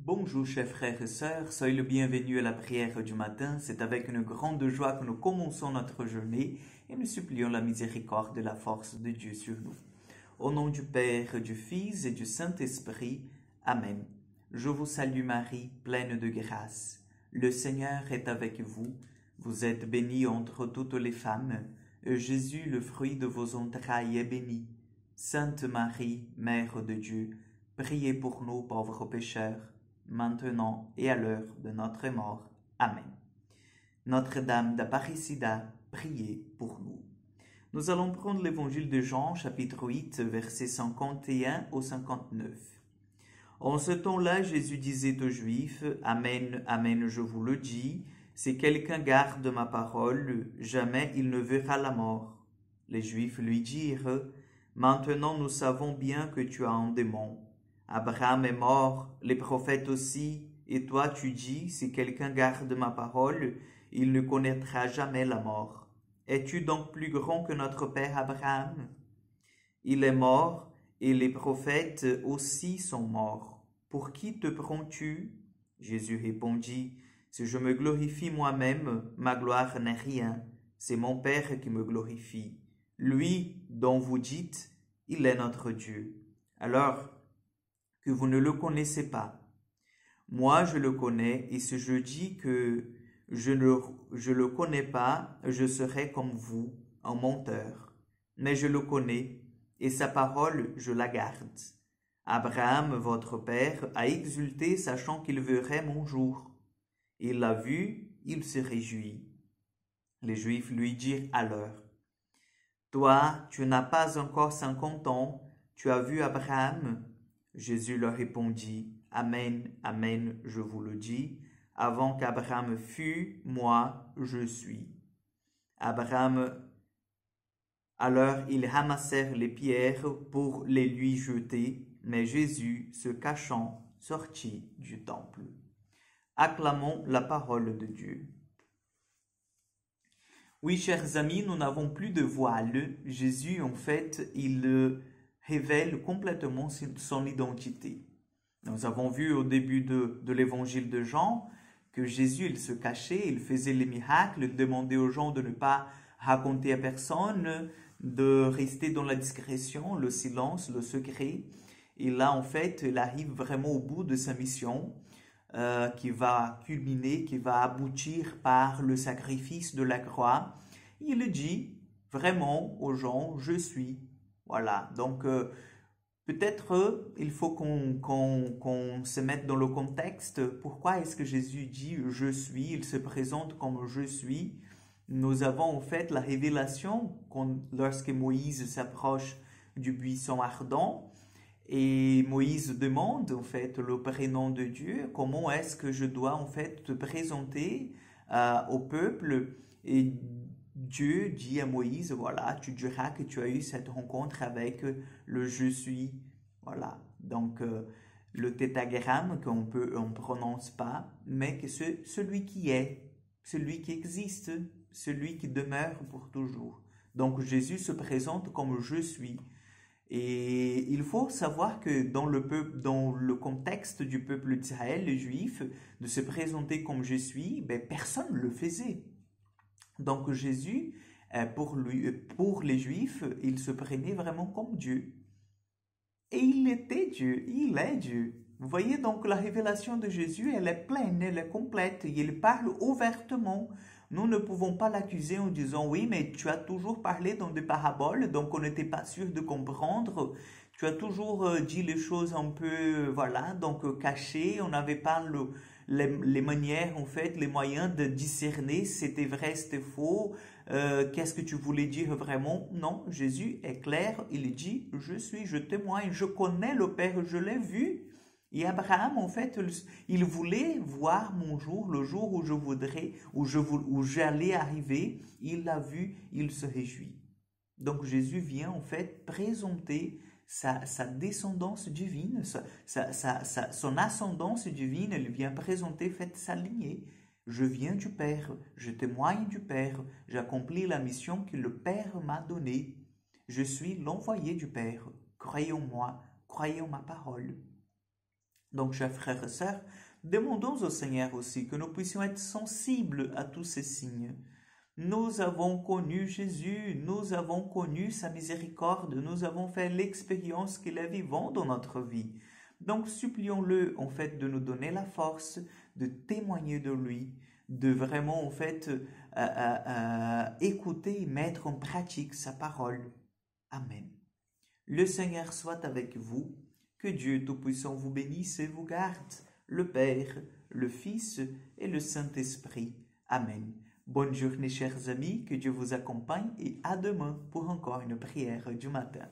Bonjour chers frères et sœurs, soyez le bienvenu à la prière du matin. C'est avec une grande joie que nous commençons notre journée et nous supplions la miséricorde et la force de Dieu sur nous. Au nom du Père, du Fils et du Saint-Esprit, Amen. Je vous salue Marie, pleine de grâce. Le Seigneur est avec vous. Vous êtes bénie entre toutes les femmes, et Jésus, le fruit de vos entrailles, est béni. Sainte Marie, Mère de Dieu, priez pour nous pauvres pécheurs, maintenant et à l'heure de notre mort. Amen. Notre-Dame d'Apparecida, priez pour nous. Nous allons prendre l'évangile de Jean, chapitre 8, versets 51 au 59. En ce temps-là, Jésus disait aux Juifs, « Amen, Amen, je vous le dis, si quelqu'un garde ma parole, jamais il ne verra la mort. » Les Juifs lui dirent, « Maintenant nous savons bien que tu as un démon. Abraham est mort, les prophètes aussi, et toi tu dis, si quelqu'un garde ma parole, il ne connaîtra jamais la mort. Es-tu donc plus grand que notre père Abraham? Il est mort, et les prophètes aussi sont morts. Pour qui te prends-tu? Jésus répondit, si je me glorifie moi-même, ma gloire n'est rien, c'est mon Père qui me glorifie. Lui, dont vous dites, il est notre Dieu. Alors, que vous ne le connaissez pas. Moi, je le connais, et si je dis que je le connais pas, je serai comme vous, un menteur. Mais je le connais, et sa parole, je la garde. Abraham, votre père, a exulté, sachant qu'il verrait mon jour. Il l'a vu, il se réjouit. Les Juifs lui dirent alors, « Toi, tu n'as pas encore 50 ans, tu as vu Abraham ?» Jésus leur répondit, « Amen, Amen, je vous le dis, avant qu'Abraham fût, moi, je suis. » Alors ils ramassèrent les pierres pour les lui jeter, mais Jésus, se cachant, sortit du temple. Acclamons la parole de Dieu. Oui, chers amis, nous n'avons plus de voile. Jésus, en fait, il révèle complètement son identité. Nous avons vu au début de l'évangile de Jean que Jésus, il se cachait, il faisait les miracles, il demandait aux gens de ne pas raconter à personne, de rester dans la discrétion, le silence, le secret. Et là, en fait, il arrive vraiment au bout de sa mission qui va culminer, qui va aboutir par le sacrifice de la croix. Il dit vraiment aux gens, je suis. Voilà, donc peut-être il faut qu'on se mette dans le contexte. Pourquoi est-ce que Jésus dit « je suis », il se présente comme « je suis ». Nous avons en fait la révélation lorsque Moïse s'approche du buisson ardent et Moïse demande en fait le prénom de Dieu, comment est-ce que je dois en fait te présenter au peuple, et Dieu dit à Moïse, voilà, tu diras que tu as eu cette rencontre avec le je suis. Voilà, donc le tétragramme qu'on ne prononce pas, mais que celui qui est, celui qui existe, celui qui demeure pour toujours. Donc Jésus se présente comme je suis. Et il faut savoir que dans le contexte du peuple d'Israël, les Juifs, de se présenter comme je suis, ben, personne ne le faisait. Donc Jésus, pour les Juifs, il se prenait vraiment comme Dieu. Et il était Dieu, il est Dieu. Vous voyez donc la révélation de Jésus, elle est pleine, elle est complète, il parle ouvertement. Nous ne pouvons pas l'accuser en disant « Oui, mais tu as toujours parlé dans des paraboles, donc on n'était pas sûr de comprendre. Tu as toujours dit les choses un peu, voilà, donc cachées. On n'avait pas les manières, en fait, les moyens de discerner si c'était vrai, c'était faux. Qu'est-ce que tu voulais dire vraiment? » Non, Jésus est clair, il dit « Je suis, je témoigne, je connais le Père, je l'ai vu. » Et Abraham, en fait, il voulait voir mon jour, le jour où je voudrais, où j'allais arriver. Il l'a vu, il se réjouit. Donc Jésus vient en fait présenter sa descendance divine, son ascendance divine. Il vient présenter, faites sa lignée. Je viens du Père, je témoigne du Père, j'accomplis la mission que le Père m'a donnée. Je suis l'envoyé du Père. Croyez en moi, croyez en ma parole. Donc, chers frères et sœurs, demandons au Seigneur aussi que nous puissions être sensibles à tous ces signes. Nous avons connu Jésus, nous avons connu sa miséricorde, nous avons fait l'expérience qu'il est vivant dans notre vie. Donc, supplions-le, en fait, de nous donner la force de témoigner de lui, de vraiment, en fait, écouter et mettre en pratique sa parole. Amen. Le Seigneur soit avec vous, que Dieu Tout-Puissant vous bénisse et vous garde, le Père, le Fils et le Saint-Esprit. Amen. Bonne journée, chers amis, que Dieu vous accompagne et à demain pour encore une prière du matin.